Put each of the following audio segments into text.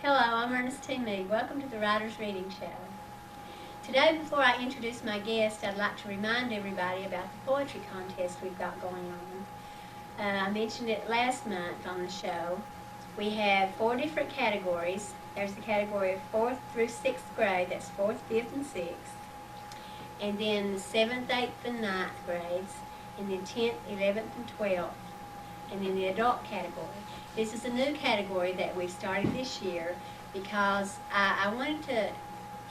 Hello, I'm Ernestine Mead. Welcome to the Writer's Reading Show. Today, before I introduce my guest, I'd like to remind everybody about the poetry contest we've got going on. I mentioned it last month on the show. We have 4 different categories. There's the category of 4th through 6th grade, that's 4th, 5th, and 6th. And then the 7th, 8th, and 9th grades, and then 10th, 11th, and 12th. And then the adult category. This is a new category that we've started this year because I wanted to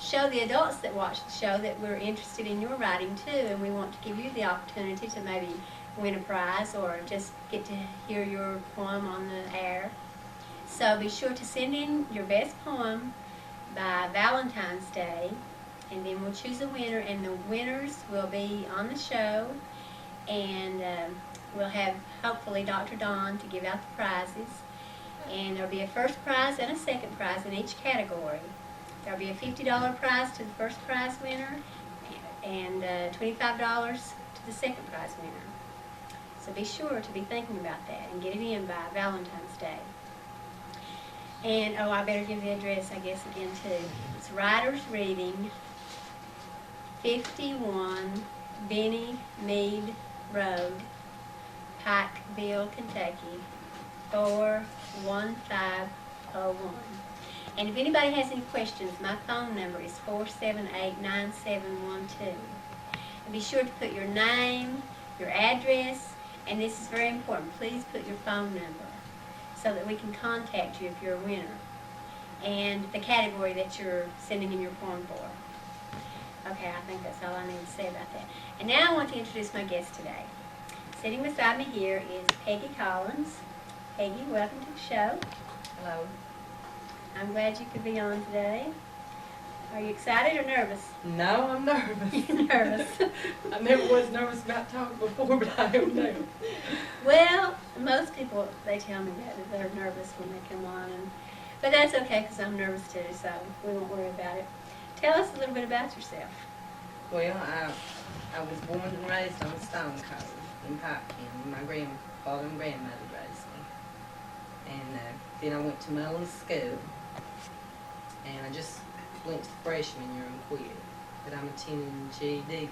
show the adults that watch the show that we're interested in your writing too, and we want to give you the opportunity to maybe win a prize or just get to hear your poem on the air. So be sure to send in your best poem by Valentine's Day, and then we'll choose a winner, and the winners will be on the show, and we'll have, hopefully, Dr. Dawn to give out the prizes. And there'll be a first prize and a second prize in each category. There'll be a $50 prize to the first prize winner and $25 to the second prize winner. So be sure to be thinking about that and get it in by Valentine's Day. And, oh, I better give the address, I guess, again, too. It's Writer's Reading, 51 Benny Mead Road, Pikeville, Kentucky, 41501. And if anybody has any questions, my phone number is 478-9712. And be sure to put your name, your address, and this is very important, please put your phone number so that we can contact you if you're a winner, and the category that you're sending in your poem for. Okay, I think that's all I need to say about that. And now I want to introduce my guest today. Sitting beside me here is Peggy Collins. Peggy, welcome to the show. Hello. I'm glad you could be on today. Are you excited or nervous? No, I'm nervous. You're nervous. I never was nervous about talking before, but I am now. Well, most people, they tell me that they're nervous when they come on. But that's okay because I'm nervous too, so we won't worry about it. Tell us a little bit about yourself. Well, I was born and raised on Stone Cove in Pipekins. My grandfather and grandmother raised me. And then I went to Mullins School. And I just went to freshman year and quit. But I'm attending GED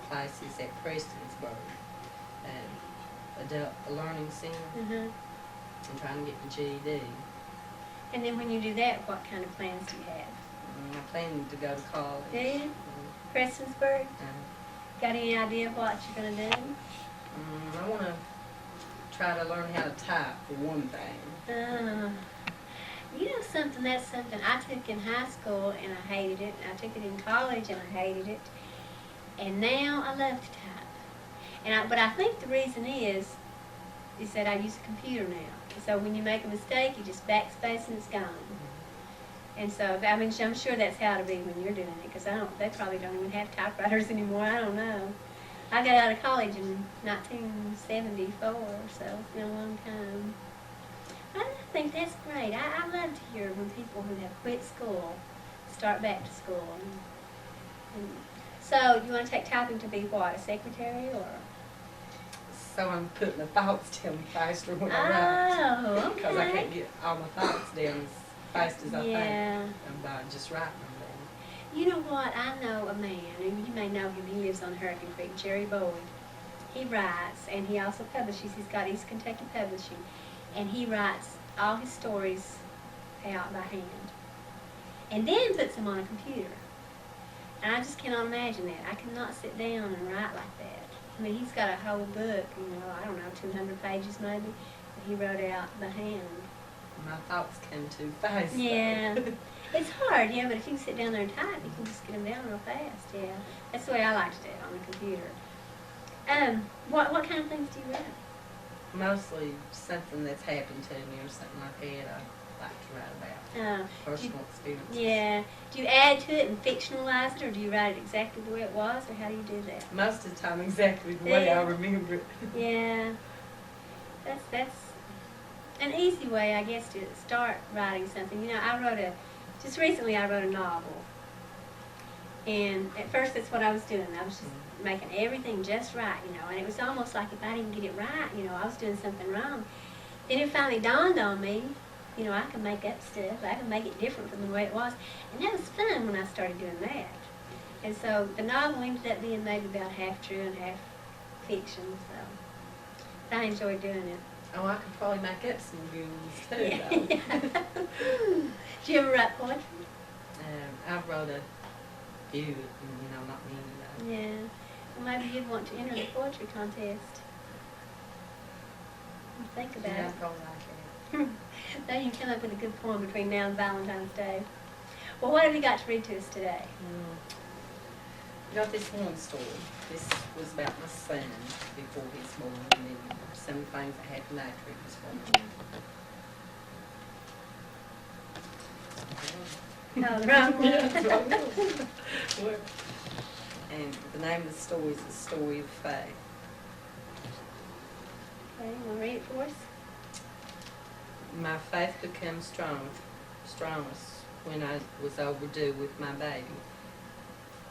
classes at Prestonsburg, a learning center. I'm trying to get the GED. And then when you do that, what kind of plans do you have? I plan to go to college. Do you? Prestonsburg? Got any idea what you're going to do? I want to try to learn how to type, for one thing. You know something, that's something I took in high school and I hated it. I took it in college and I hated it. And now I love to type. But I think the reason is that I use a computer now. So when you make a mistake, you just backspace and it's gone. And so, I mean, I'm sure that's how it'll be when you're doing it, because they probably don't even have typewriters anymore. I don't know. I got out of college in 1974, so it's been a long time. I think that's great. I love to hear when people who have quit school start back to school. So, you want to take typing to be what, a secretary or? So I'm putting the thoughts down faster when I write. Oh, okay. Because I can't get all my thoughts down as fast as I think. Yeah. And by just writing them down. You know what? I know a man, and you may know him. He lives on Hurricane Creek, Jerry Boyd. He writes, and he also publishes. He's got East Kentucky Publishing, and he writes all his stories out by hand, and then puts them on a computer. And I just cannot imagine that. I cannot sit down and write like that. I mean, he's got a whole book, I don't know, 200 pages maybe, that he wrote out by hand. My thoughts came too fast. Yeah. It's hard, but if you can sit down there and type, you can just get them down real fast, yeah. That's the way I like to do it on the computer. What kind of things do you write? Mostly something that's happened to me or something like that I like to write about. Personal experiences. Yeah. Do you add to it and fictionalize it, or do you write it exactly the way it was, or how do you do that? Most of the time exactly the way I remember it. Yeah. That's an easy way, I guess, to start writing something. Just recently I wrote a novel. And at first that's what I was doing. I was just making everything just right, and it was almost like if I didn't get it right, I was doing something wrong. Then it finally dawned on me You know, I can make up stuff. I can make it different from the way it was. And that was fun when I started doing that. And so the novel ended up being maybe about half true and half fiction, so I enjoyed doing it. Oh, I could probably make up some rules too, Yeah. though. Did you ever write poetry? I wrote a few, not many, though. Yeah. Well, maybe you'd want to enter the poetry contest. Think about Yeah, it. I'd probably like it. Then you can come up with a good poem between now and Valentine's Day. Well, what have you got to read to us today? I got this one story. This was about my son before he was born, and then some things that happened after he was born. No, the wrong one. Yeah, it's wrong. And the name of the story is The Story of Faith. Okay, you want to read it for us? My faith became strongest when I was overdue with my baby.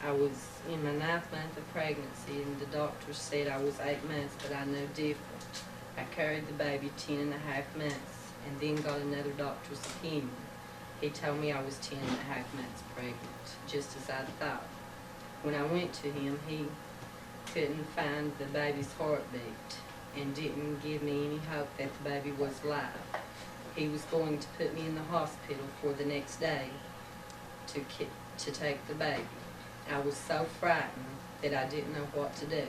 I was in my 9th month of pregnancy, and the doctor said I was 8 months, but I knew different. I carried the baby 10.5 months, and then got another doctor's opinion. He told me I was 10.5 months pregnant, just as I thought. When I went to him, he couldn't find the baby's heartbeat and didn't give me any hope that the baby was alive. He was going to put me in the hospital for the next day to take the baby. I was so frightened that I didn't know what to do.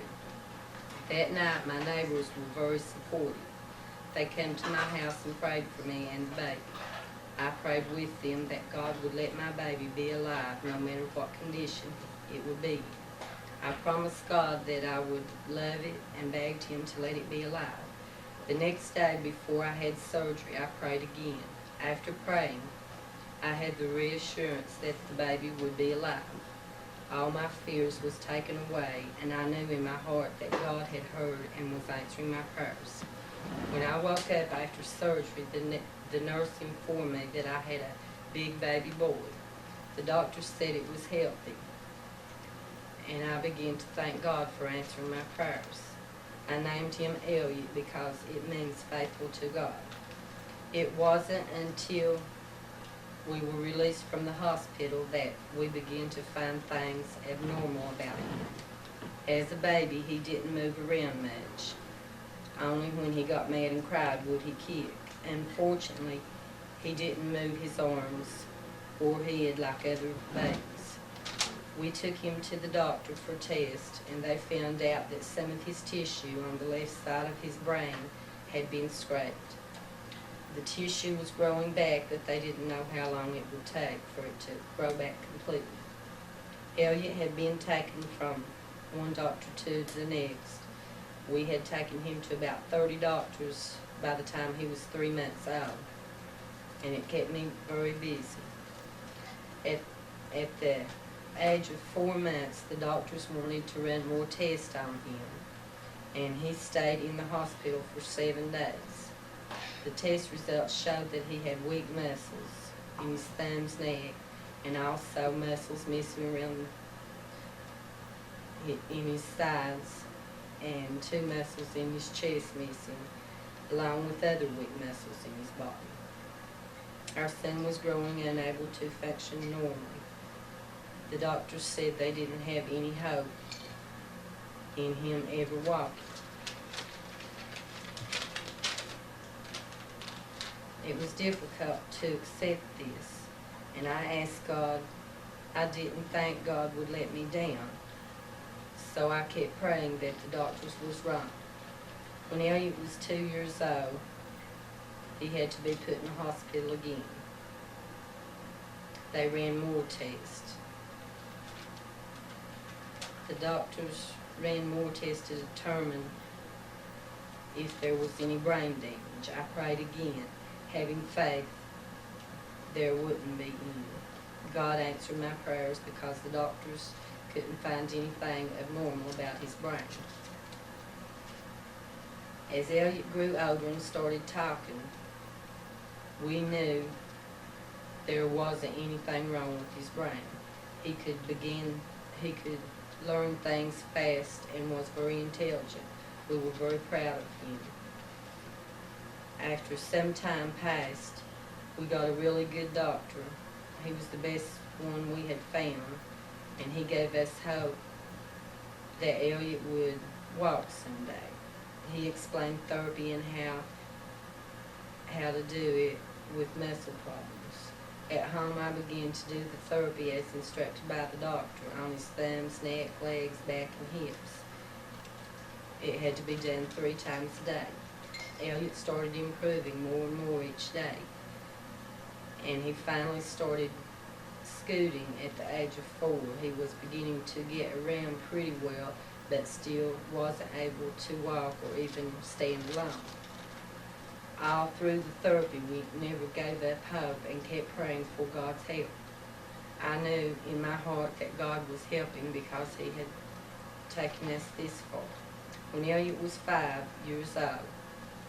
That night, my neighbors were very supportive. They came to my house and prayed for me and the baby. I prayed with them that God would let my baby be alive no matter what condition it would be. I promised God that I would love it and begged Him to let it be alive. The next day before I had surgery, I prayed again. After praying, I had the reassurance that the baby would be alive. All my fears was taken away, and I knew in my heart that God had heard and was answering my prayers. When I woke up after surgery, the nurse informed me that I had a big baby boy. The doctor said it was healthy, and I began to thank God for answering my prayers. I named him Elliot because it means faithful to God. It wasn't until we were released from the hospital that we began to find things abnormal about him. As a baby, he didn't move around much. Only when he got mad and cried would he kick. Unfortunately, he didn't move his arms or head like other babies. We took him to the doctor for tests, and they found out that some of his tissue on the left side of his brain had been scraped. The tissue was growing back, but they didn't know how long it would take for it to grow back completely. Elliot had been taken from one doctor to the next. We had taken him to about 30 doctors by the time he was 3 months old, and it kept me very busy. At the age of 4 months, the doctors wanted to run more tests on him, and he stayed in the hospital for 7 days. The test results showed that he had weak muscles in his thumb's neck, and also muscles missing around in his sides, and 2 muscles in his chest missing, along with other weak muscles in his body. Our son was growing unable to function normally. The doctors said they didn't have any hope in him ever walking. It was difficult to accept this, and I asked God. I didn't think God would let me down, so I kept praying that the doctors was wrong. When Elliot was 2 years old, he had to be put in the hospital again. They ran more tests. The doctors ran more tests to determine if there was any brain damage. I prayed again, having faith there wouldn't be any. God answered my prayers because the doctors couldn't find anything abnormal about his brain. As Elliot grew older and started talking, we knew there wasn't anything wrong with his brain. He could learn things fast and was very intelligent. We were very proud of him. After some time passed, we got a really good doctor. He was the best one we had found, and he gave us hope that Elliot would walk someday. He explained therapy and how to do it with muscle problems. At home, I began to do the therapy as instructed by the doctor on his thumbs, neck, legs, back, and hips. It had to be done 3 times a day. Elliot started improving more and more each day, and he finally started scooting at the age of 4. He was beginning to get around pretty well, but still wasn't able to walk or even stand alone. All through the therapy, we never gave up hope and kept praying for God's help. I knew in my heart that God was helping because he had taken us this far. When Elliot was 5 years old,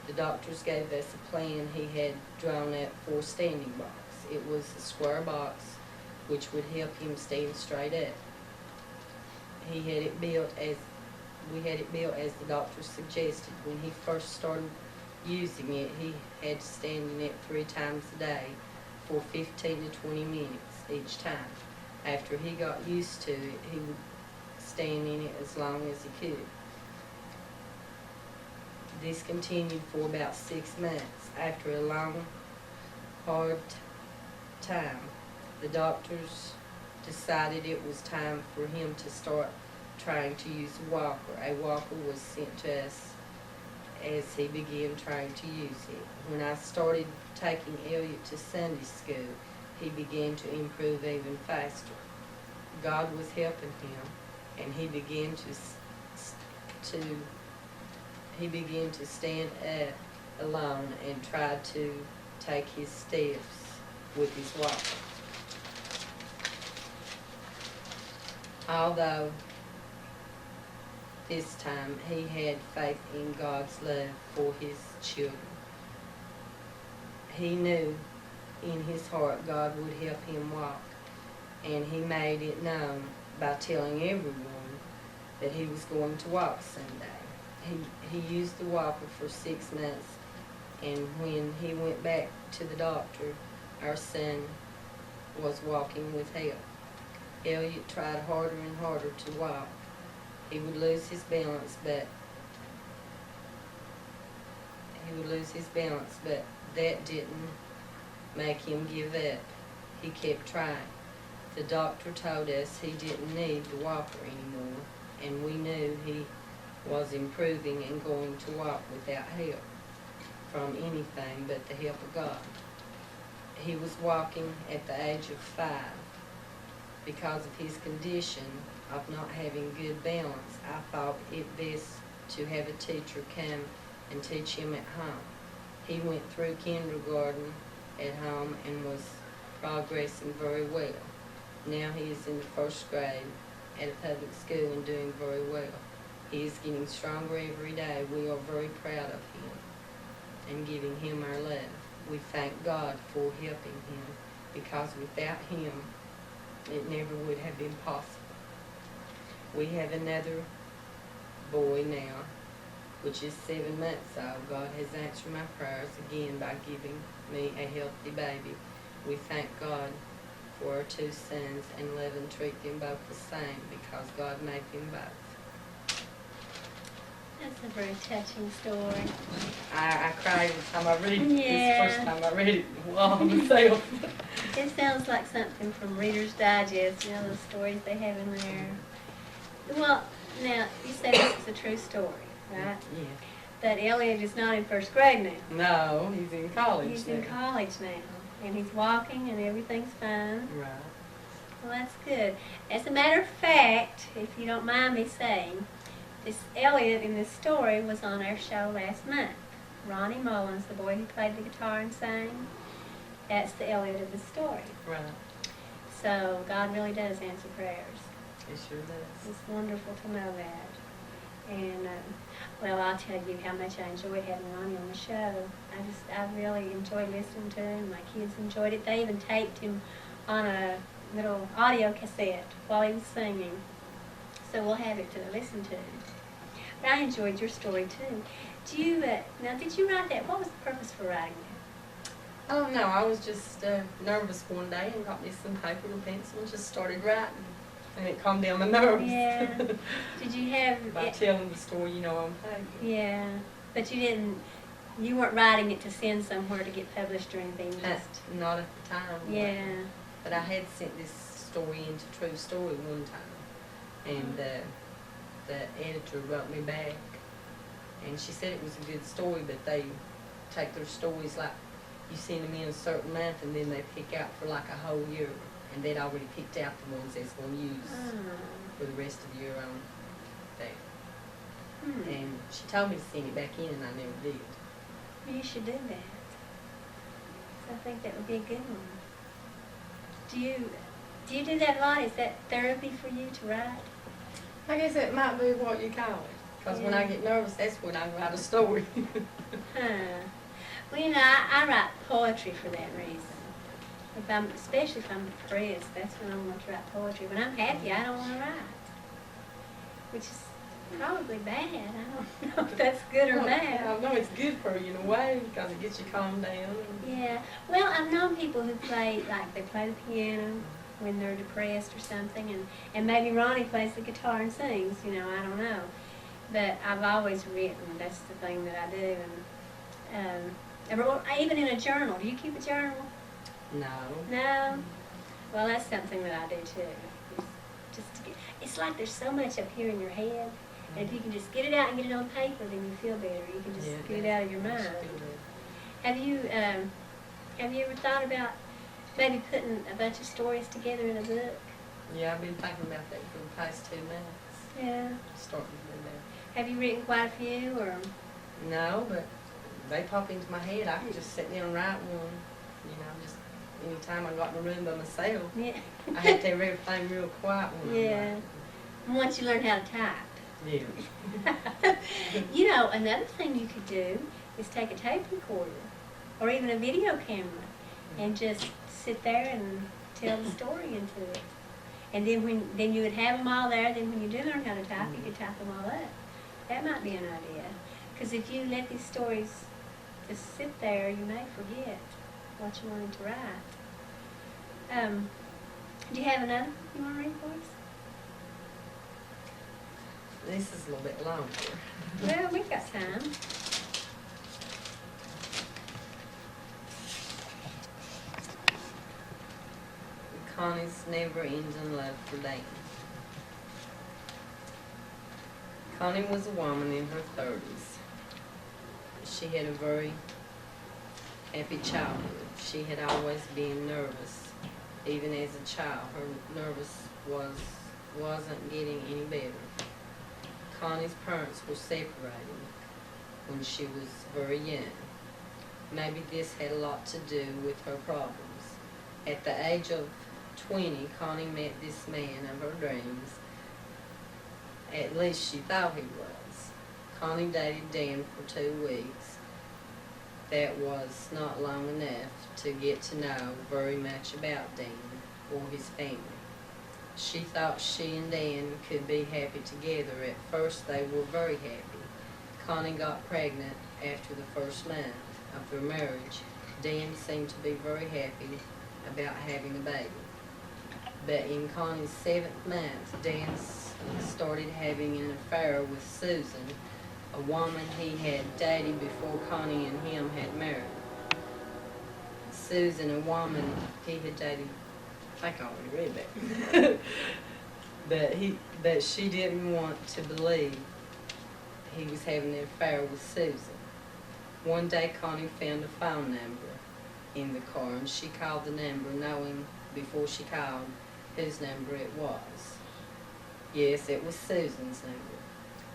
the doctors gave us a plan he had drawn up for a standing box. It was a square box which would help him stand straight up. We had it built as the doctor suggested. When he first started using it, he had to stand in it 3 times a day for 15 to 20 minutes each time. After he got used to it, he would stand in it as long as he could. This continued for about 6 months. After a long, hard time, the doctors decided it was time for him to start trying to use a walker. A walker was sent to us as he began trying to use it. When I started taking Elliot to Sunday school, he began to improve even faster. God was helping him, and he began to stand up alone and tried to take his steps with his walker. Although this time he had faith in God's love for his children, he knew in his heart God would help him walk, and he made it known by telling everyone that he was going to walk someday. He used the walker for 6 months, and when he went back to the doctor, our son was walking with help. Elliot tried harder and harder to walk. He would lose his balance, but that didn't make him give up. He kept trying. The doctor told us he didn't need the walker anymore, and we knew he was improving and going to walk without help from anything but the help of God. He was walking at the age of 5. Because of his condition of not having good balance, I thought it best to have a teacher come and teach him at home. He went through kindergarten at home and was progressing very well. Now he is in the 1st grade at a public school and doing very well. He is getting stronger every day. We are very proud of him and giving him our love. We thank God for helping him, because without him, it never would have been possible. We have another boy now, which is 7 months old. God has answered my prayers again by giving me a healthy baby. We thank God for our 2 sons and love and treat them both the same, because God made them both. That's a very touching story. I cry every time I read it. Yeah. This is the first time I read it while on myself. It sounds like something from Reader's Digest, you know, those stories they have in there. Well, now, you say this is a true story, right? Yeah. That Elliot is not in 1st grade now. No, he's in college He's now. in college now, and he's walking and everything's fine. Right. Well, that's good. As a matter of fact, if you don't mind me saying, this Elliot in this story was on our show last month. Ronnie Mullins, the boy who played the guitar and sang, that's the Elliot of the story. Right. So God really does answer prayers. It sure does. It's wonderful to know that. And, well, I'll tell you how much I enjoyed having Ronnie on the show. I really enjoyed listening to him. My kids enjoyed it. They even taped him on a little audio cassette while he was singing. So we'll have it to listen to. But I enjoyed your story too. Now, did you write that? What was the purpose for writing that? Oh no, I was just nervous one day and got me some paper and pencil and just started writing. And it calmed down my nerves. Yeah. Did you have By telling the story, on paper. Yeah. But you weren't writing it to send somewhere to get published or anything, just... Not at the time. Yeah. But I had sent this story into True Story one time. And the editor wrote me back. And she said it was a good story, but they take their stories like you send them in a certain month and then they pick out for like a whole year. And they'd already picked out the ones they're going to use for the rest of the year on there. And she told me to send it back in and I never did. Well, you should do that. So I think that would be a good one. Do you do that a lot? Is that therapy for you to write? I guess that might be what you call it. Because when I get nervous, that's when I write a story. Well, I write poetry for that reason. Especially if I'm depressed, that's when I want to write poetry. When I'm happy, I don't want to write. Which is probably bad. I don't know if that's good or bad. I know it's good for you in a way because it gets you calmed down. Yeah. Well, I've known people who play, like they play the piano when they're depressed or something, and maybe Ronnie plays the guitar and sings, I don't know. But I've always written. That's the thing that I do. And even in a journal. Do you keep a journal? No. No? Well, that's something that I do too. It's like there's so much up here in your head, and if you can just get it out and get it on paper, then you feel better. You can just get it out of your mind. Have you ever thought about maybe putting a bunch of stories together in a book? Yeah, I've been thinking about that for the past 2 months. Yeah. Starting to do that. Have you written quite a few, or? No, but they pop into my head. I can just sit down and write one. Just anytime I got in the room by myself. Yeah. I had to have everything real quiet when I'm Yeah. writing. Once you learn how to type. Yeah. Another thing you could do is take a tape recorder or even a video camera and just sit there and tell the story into it. And then you would have them all there. Then when you do learn how to type, you could type them all up. That might be an idea. Because if you let these stories just sit there, you may forget what you wanted to write. Do you have another you want to read for us? This is a little bit longer. Well, we've got time. Connie's never-ending love for Dan. Connie was a woman in her 30s. She had a very happy childhood. She had always been nervous. Even as a child, her nervous wasn't getting any better. Connie's parents were separated when she was very young. Maybe this had a lot to do with her problems. At the age of 20, Connie met this man of her dreams. At least she thought he was. Connie dated Dan for 2 weeks. That was not long enough to get to know very much about Dan or his family. She thought she and Dan could be happy together. At first they were very happy. Connie got pregnant after the first month of their marriage. Dan seemed to be very happy about having a baby. But in Connie's 7th month, Dan started having an affair with Susan, a woman he had dated before Connie and him had married. Susan, a woman he had dated, I think I already read that. but she didn't want to believe he was having an affair with Susan. One day Connie found a phone number in the car and she called the number knowing before she called whose number it was. Yes, it was Susan's number.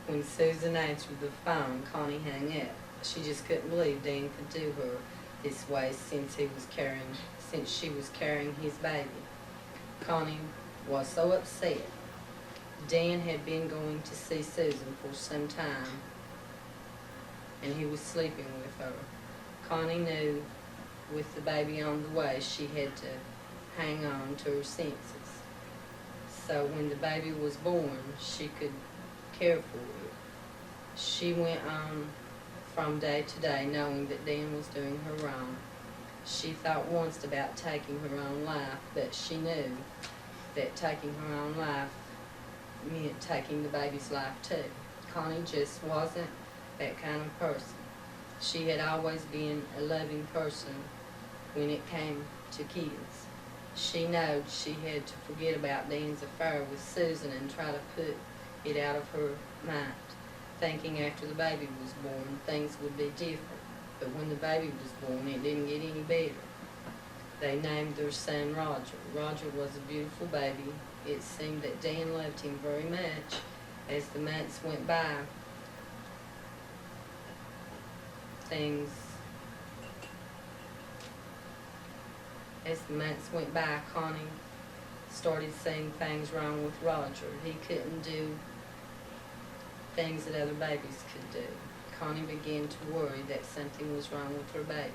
When Susan answered the phone, Connie hung up. She just couldn't believe Dan could do her this way since she was carrying his baby. Connie was so upset. Dan had been going to see Susan for some time, and he was sleeping with her. Connie knew with the baby on the way, she had to hang on to her senses. So when the baby was born, she could care for it. She went on from day to day knowing that Dan was doing her wrong. She thought once about taking her own life, but she knew that taking her own life meant taking the baby's life too. Connie just wasn't that kind of person. She had always been a loving person when it came to kids. She knew she had to forget about Dan's affair with Susan and try to put it out of her mind, thinking after the baby was born things would be different. But when the baby was born, it didn't get any better. They named their son Roger. Roger was a beautiful baby. It seemed that Dan loved him very much. As the months went by, Connie started seeing things wrong with Roger. He couldn't do things that other babies could do. Connie began to worry that something was wrong with her baby.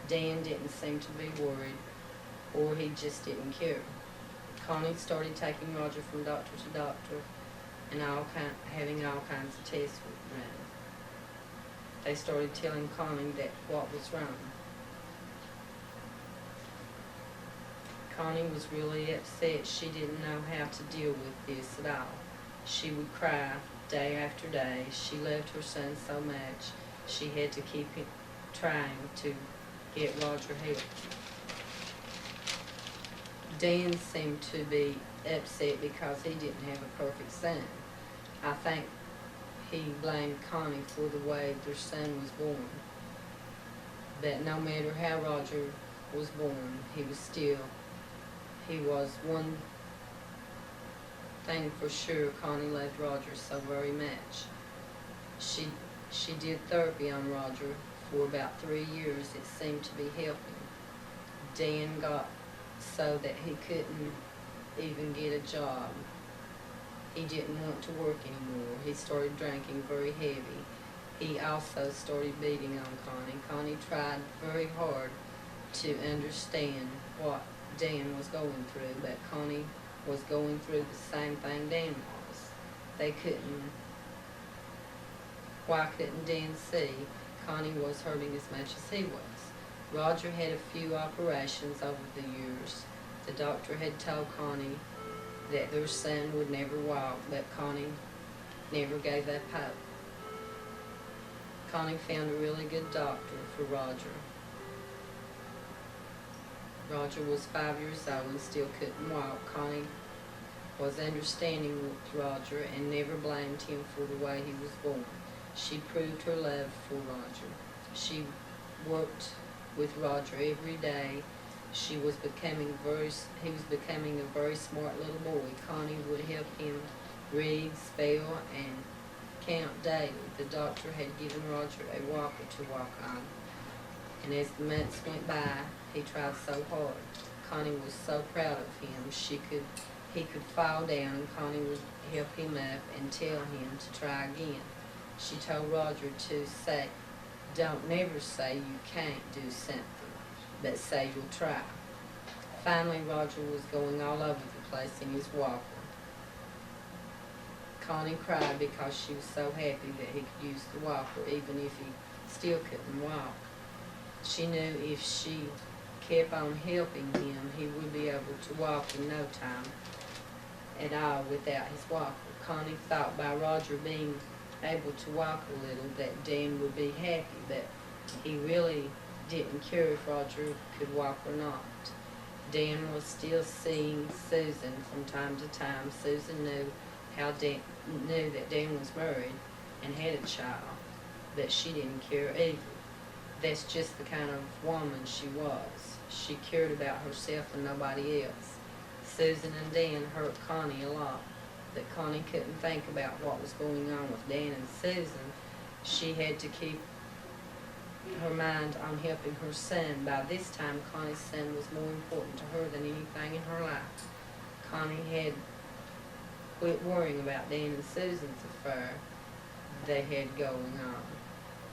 Dan didn't seem to be worried, or he just didn't care. Connie started taking Roger from doctor to doctor and having all kinds of tests run. They started telling Connie that what was wrong. Connie was really upset. She didn't know how to deal with this at all. She would cry day after day. She loved her son so much. She had to keep trying to get Roger help. Dan seemed to be upset because he didn't have a perfect son. I think he blamed Connie for the way their son was born. But no matter how Roger was born, he was one thing for sure. Connie loved Roger so very much. She did therapy on Roger for about 3 years. It seemed to be helping. Dan got so that he couldn't even get a job. He didn't want to work anymore. He started drinking very heavy. He also started beating on Connie. Connie tried very hard to understand what Dan was going through, but Connie was going through the same thing Dan was. Why couldn't Dan see Connie was hurting as much as he was? Roger had a few operations over the years. The doctor had told Connie that their son would never walk, but Connie never gave up hope. Connie found a really good doctor for Roger. Roger was 5 years old and still couldn't walk. Connie was understanding with Roger and never blamed him for the way he was born. She proved her love for Roger. She worked with Roger every day. He was becoming a very smart little boy. Connie would help him read, spell, and count daily. The doctor had given Roger a walker to walk on. And as the months went by, he tried so hard. Connie was so proud of him. He could fall down and Connie would help him up and tell him to try again. She told Roger to say, "Don't never say you can't do something, but say you'll try." Finally, Roger was going all over the place in his walker. Connie cried because she was so happy that he could use the walker, even if he still couldn't walk. She knew if she kept on helping him, he would be able to walk in no time at all without his walker. Connie thought by Roger being able to walk a little that Dan would be happy, but he really didn't care if Roger could walk or not. Dan was still seeing Susan from time to time. Susan knew that Dan was married and had a child, but she didn't care either. That's just the kind of woman she was. She cared about herself and nobody else. Susan and Dan hurt Connie a lot, but Connie couldn't think about what was going on with Dan and Susan. She had to keep her mind on helping her son. By this time, Connie's son was more important to her than anything in her life. Connie had quit worrying about Dan and Susan's affair they had going on.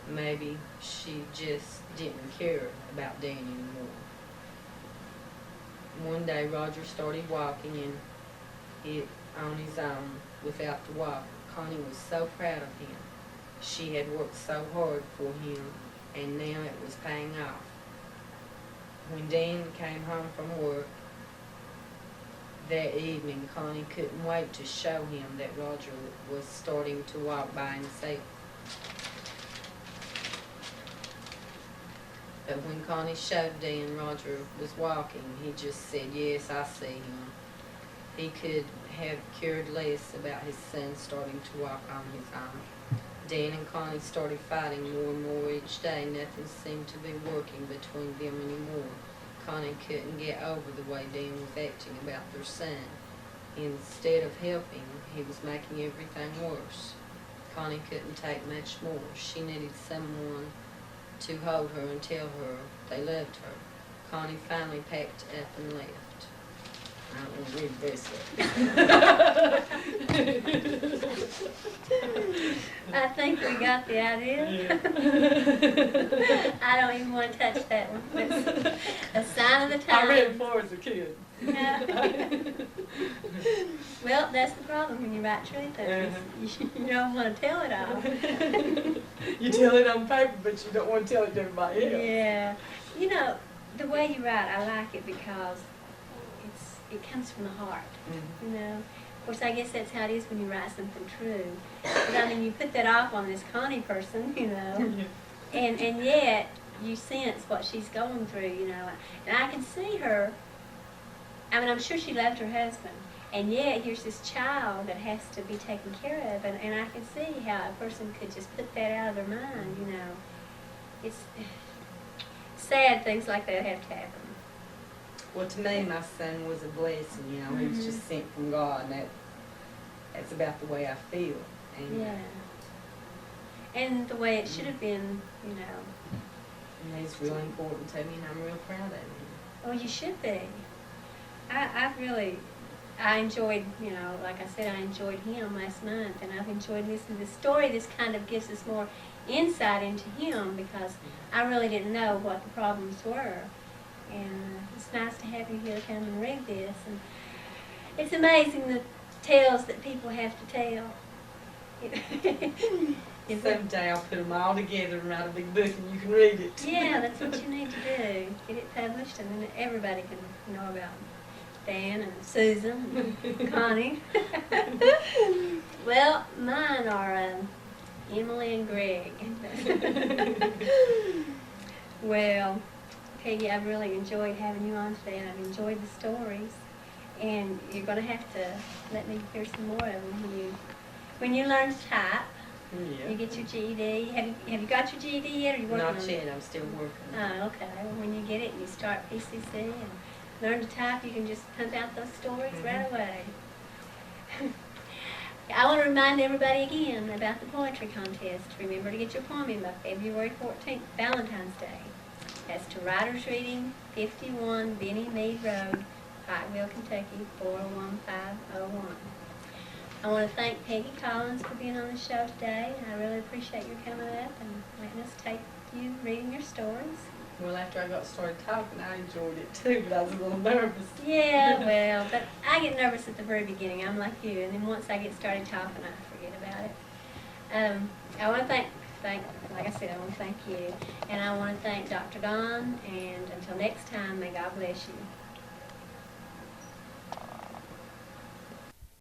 Maybe she just didn't care about Dan anymore. One day, Roger started walking on his own without the walker. Connie was so proud of him. She had worked so hard for him, and now it was paying off. when Dan came home from work that evening, Connie couldn't wait to show him that Roger was starting to walk by himself. But when Connie showed Dan Roger was walking, he just said, "Yes, I see him." He could have cared less about his son starting to walk on his own. Dan and Connie started fighting more and more each day. Nothing seemed to be working between them anymore. Connie couldn't get over the way Dan was acting about their son. Instead of helping, he was making everything worse. Connie couldn't take much more. She needed someone to hold her and tell her they loved her. Connie finally packed up and left. I don't want to read this I think we got the idea. I don't even want to touch that one. It's a sign of the time. I read it before as a kid. Well, that's the problem when you write truth. You don't want to tell it all. You tell it on paper, but you don't want to tell it to everybody else. Yeah. You know, the way you write, I like it because it comes from the heart, you know. Of course, I guess that's how it is when you write something true. But I mean, you put that off on this Connie person, you know, and yet you sense what she's going through, you know. And I can see her. I mean, I'm sure she loved her husband, and yet here's this child that has to be taken care of, and I can see how a person could just put that out of their mind, you know. It's sad things like that have to happen. Well, to me, my son was a blessing, you know. He was just sent from God, and that's about the way I feel. And, yeah. And the way it should have been, you know. And he's really important to me, and I'm real proud of him. Oh, you should be. I enjoyed, you know, like I said, I enjoyed him last month, and I've enjoyed listening to the story. This kind of gives us more insight into him because I really didn't know what the problems were. And it's nice to have you here to come and read this. And it's amazing the tales that people have to tell. Someday I'll put them all together and write a big book and you can read it. Yeah, that's what you need to do. Get it published and then everybody can know about Dan and Susan and Connie. Well, mine are Emily and Greg. Well, Peggy, I've really enjoyed having you on today, and I've enjoyed the stories. And you're going to have to let me hear some more of them when you learn to type. Yeah. You get your GED. Have you got your GED yet, or are you working on it? Not yet. I'm still working. Oh, okay. Well, when you get it and you start PCC and learn to type, you can just pump out those stories right away. I want to remind everybody again about the poetry contest. Remember to get your poem in by February 14th, Valentine's Day. That's to Writers Reading, 51 Benny Mead Road, Pikeville, Kentucky, 41501. I want to thank Peggy Collins for being on the show today. I really appreciate your coming up and letting us take you reading your stories. Well, after I got started talking, I enjoyed it too, but I was a little nervous. Yeah, well, but I get nervous at the very beginning. I'm like you, and then once I get started talking, I forget about it. I want to thank, like I said, I want to thank you. And I want to thank Dr. Don, and until next time, may God bless you.